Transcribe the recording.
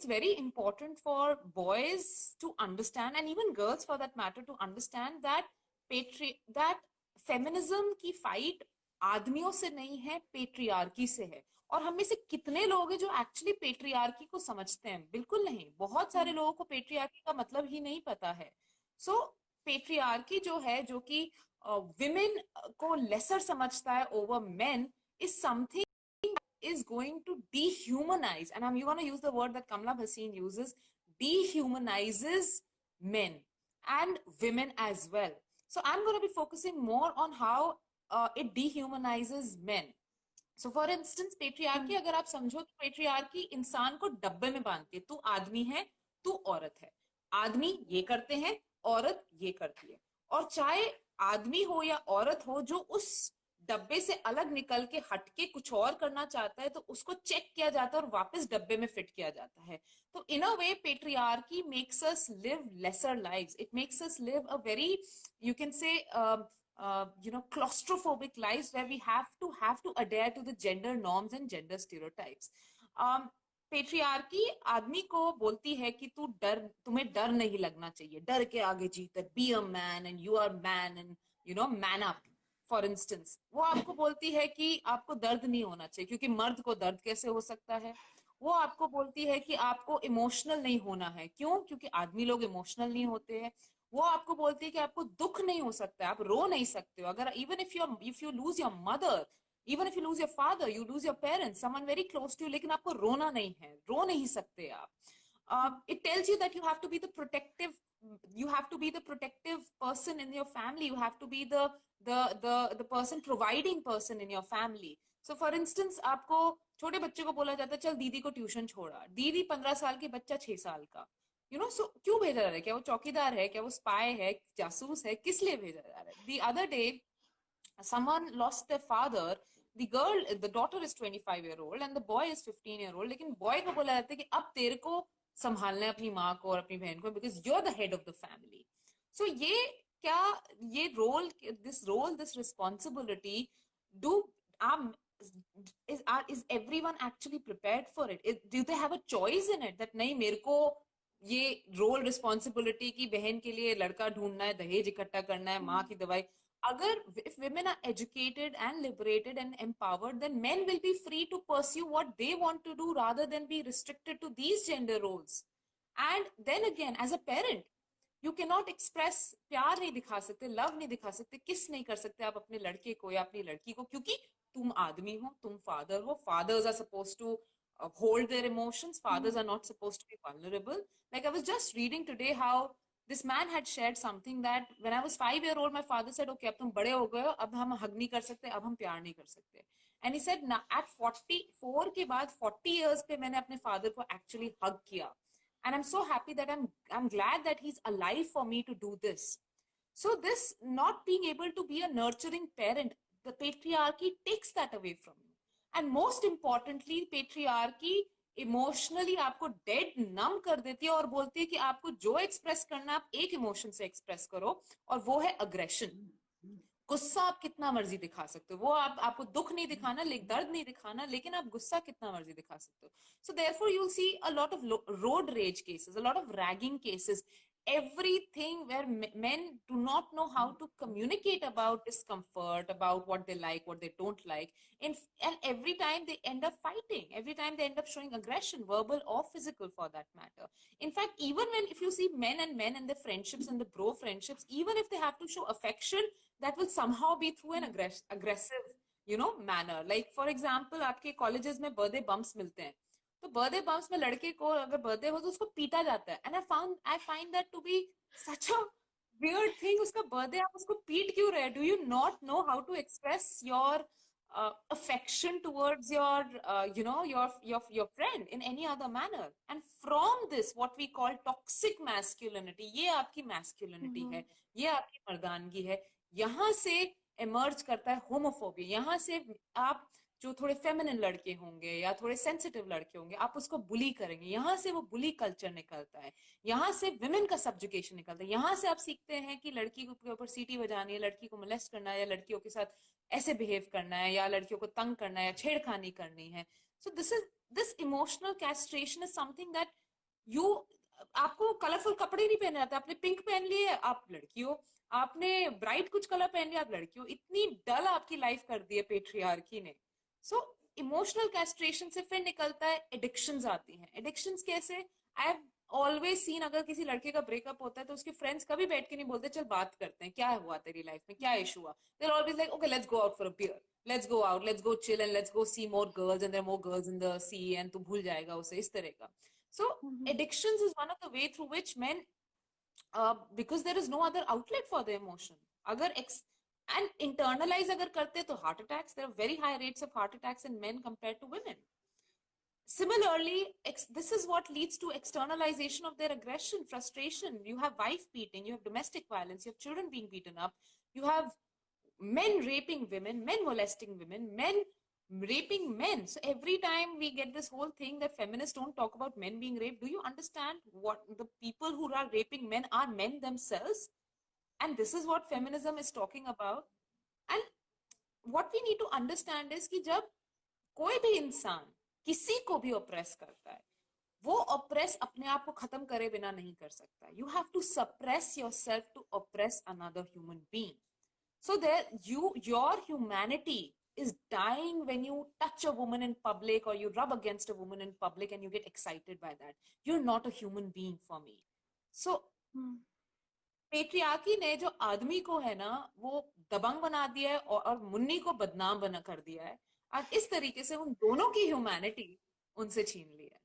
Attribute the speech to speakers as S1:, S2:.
S1: it's very important for boys to understand, and even girls for that matter, to understand that that feminism की fight आदमियों से नहीं है, patriarchy से है। और हम में से कितने लोग हैं जो एक्चुअली पेट्रियार्की को समझते हैं? बिल्कुल नहीं। बहुत सारे लोगों को पेट्रियार्की का मतलब ही नहीं पता है। सो पेट्रियार्की जो है, जो कि विमेन को लेसर समझता है over main, is something is going to dehumanize, and you're going to use the word that Kamala Bhasin uses, dehumanizes men and women as well. So I'm going to be focusing more on how it dehumanizes men. So for instance, patriarchy, अगर आप समझो तो patriarchy इंसान को डब्बे में बांधती है। तू आदमी है, तू औरत है। आदमी ये करते हैं, औरत ये करती है। और चाहे आदमी हो या औरत हो, जो उस डब्बे से अलग निकल के हटके कुछ और करना चाहता है, तो उसको चेक किया जाता है और वापस डब्बे में फिट किया जाता है। तो in a way patriarchy makes us live lesser lives. It makes us live a very, you can say, claustrophobic lives where we have to adhere to the gender norms and gender stereotypes. Patriarchy आदमी को बोलती है कि तुम्हें डर नहीं लगना चाहिए, डर के आगे जीत, be a man and you are man and man up. For instance, वो आपको बोलती है कि आपको दर्द नहीं होना चाहिए, क्योंकि मर्द को दर्द कैसे हो सकता है। वो आपको बोलती है कि आपको इमोशनल नहीं होना है। क्यों? क्योंकि आदमी लोग इमोशनल नहीं होते हैं। वो आपको बोलती है कि आपको दुख नहीं हो सकता है, आप रो नहीं सकते हो। अगर even if you lose your mother, even if you lose your father, you lose your parents, someone very close to you, लेकिन आपको रोना नहीं है, रो नहीं सकते आप। It tells you that you have to be the protective person in your family. You have to be the person, providing person in your family. So for instance, आपको छोटे बच्चे को बोला जाता है चल दीदी को ट्यूशन छोड़ा। दीदी 15 साल की, बच्चा 6 साल का। सो क्यों भेजा जा रहा है? क्या वो चौकीदार है? क्या वो स्पाई है, जासूस है? किस लिए भेजा जा रहा है? The other day someone lost their father. The daughter is 25-year-old and the boy is 15-year-old. लेकिन बॉय को बोला जाता है कि अब तेरे को संभालना है अपनी माँ को और अपनी बहन को, because you are the head of the family. So ये role, this responsibility, do is everyone actually prepared for it? Do they have a choice in it that नहीं, मेरे को ये रोल रिस्पॉन्सिबिलिटी की बहन के लिए लड़का ढूंढना है, दहेज इकट्ठा करना है, माँ की दवाई। अगर if women are educated and liberated and empowered, then men will be free to pursue what they want to do rather than be restricted to these gender roles. And then again, as a parent, you cannot express प्यार नहीं दिखा सकते, love नहीं दिखा सकते, किस नहीं कर सकते आप अपने लड़के को या अपनी लड़की को, क्योंकि तुम आदमी हो, तुम फादर हो। Fathers are supposed to hold their emotions. Fathers are not supposed to be vulnerable. Like I was just reading today how this man had shared something that when I was 5-year-old, my father said, okay, अब तुम बड़े हो गए हो, अब हम हग नहीं कर सकते, अब हम प्यार नहीं कर सकते। And he said, at 44 के बाद 40 years पे मैंने अपने father को actually hug किया। And I'm so happy that I'm glad that he's alive for me to do this. So this not being able to be a nurturing parent, the patriarchy takes that away from you. And most importantly, patriarchy emotionally आपको dead नम कर देती है और बोलती है कि आपको जो एक्सप्रेस करना है आप एक इमोशन से एक्सप्रेस करो, और वो है अग्रेशन। गुस्सा आप कितना मर्जी दिखा सकते हो, वो आपको दुख नहीं दिखाना, दर्द नहीं दिखाना, लेकिन आप गुस्सा कितना मर्जी दिखा सकते हो। So therefore you will see a lot of road rage cases, a lot of ragging cases, everything where men do not know how to communicate about discomfort, about what they like, what they don't like. And every time they end up fighting, every time they end up showing aggression, verbal or physical for that matter. In fact, even if you see men and their friendships and the bro friendships, even if they have to show affection, that will somehow be through an aggressive manner. Like for example, आपके colleges में birthday bumps मिलते हैं, तो birthday bumps में लड़के को अगर birthday हो तो उसको पीटा जाता है। And I find that to be such a weird thing. उसका बर्थडे, आप उसको पीट क्यों रहे? Do you not know how to express your affection towards your friend in any other manner? And from this, what we call toxic masculinity, ये आपकी masculinity है, ये आपकी मर्दानगी है, यहाँ से emerge करता है होमोफोबिया। यहाँ से आप जो थोड़े फेमिनिन लड़के होंगे या थोड़े सेंसिटिव लड़के होंगे, आप उसको बुली करेंगे, यहाँ से वो बुली कल्चर निकलता है, यहाँ से विमेन का सब्जुकेशन निकलता है, यहाँ से आप सीखते हैं कि लड़की के ऊपर सीटी बजानी है, लड़की को मोलेस्ट करना है, या लड़कियों के साथ ऐसे बिहेव करना है, या लड़कियों को तंग करना है, या छेड़खानी करनी है। So this emotional castration is something that you आपको कलरफुल कपड़े नहीं पहने आते, आपने पिंक पहन लिए आप लड़की हो, आपने ब्राइट कुछ कलर पहन लिया आप लड़की हो। इतनी डल आपकी लाइफ कर दी है पेट्रियार्की ने। सो इमोशनल कैस्ट्रेशन से फिर निकलता है एडिक्शंस आती हैं। एडिक्शंस कैसे? आई हैव ऑलवेज सीन, अगर किसी लड़के का ब्रेकअप होता है तो उसके फ्रेंड्स कभी बैठ के नहीं बोलते चल बात करते हैं क्या हुआ तेरी लाइफ में, क्या इशू हुआ। They are always like okay let's go out for a beer, let's go out, let's go chill and let's go see more girls and there more girls in the sea and तू भूल जाएगा उसे, इस तरह का। So addictions is one of the way through which men, because there is no other outlet for the emotion. अगर and internalize अगर करते तो heart attacks, there are very high rates of heart attacks in men compared to women. Similarly, this is what leads to externalization of their aggression, frustration. You have wife beating, you have domestic violence, you have children being beaten up, you have men raping women, men molesting women, men raping men. So every time we get this whole thing that feminists don't talk about men being raped, do you understand what the people who are raping men are men themselves? And this is what feminism is talking about. And what we need to understand is कि जब कोई भी इंसान किसी को भी oppress करता है, वो ऑप्रेस अपने आप को खत्म करे बिना नहीं कर सकता। You have to suppress yourself to oppress another human being. So there, your humanity is dying when you touch a woman in public or you rub against a woman in public and you get excited by that. You're not a human being for me. So patriarchy ने जो आदमी को है ना वो दबंग बना दिया है और मुन्नी को बदनाम बना कर दिया है, और इस तरीके से उन दोनों की ह्यूमैनिटी उनसे छीन ली है।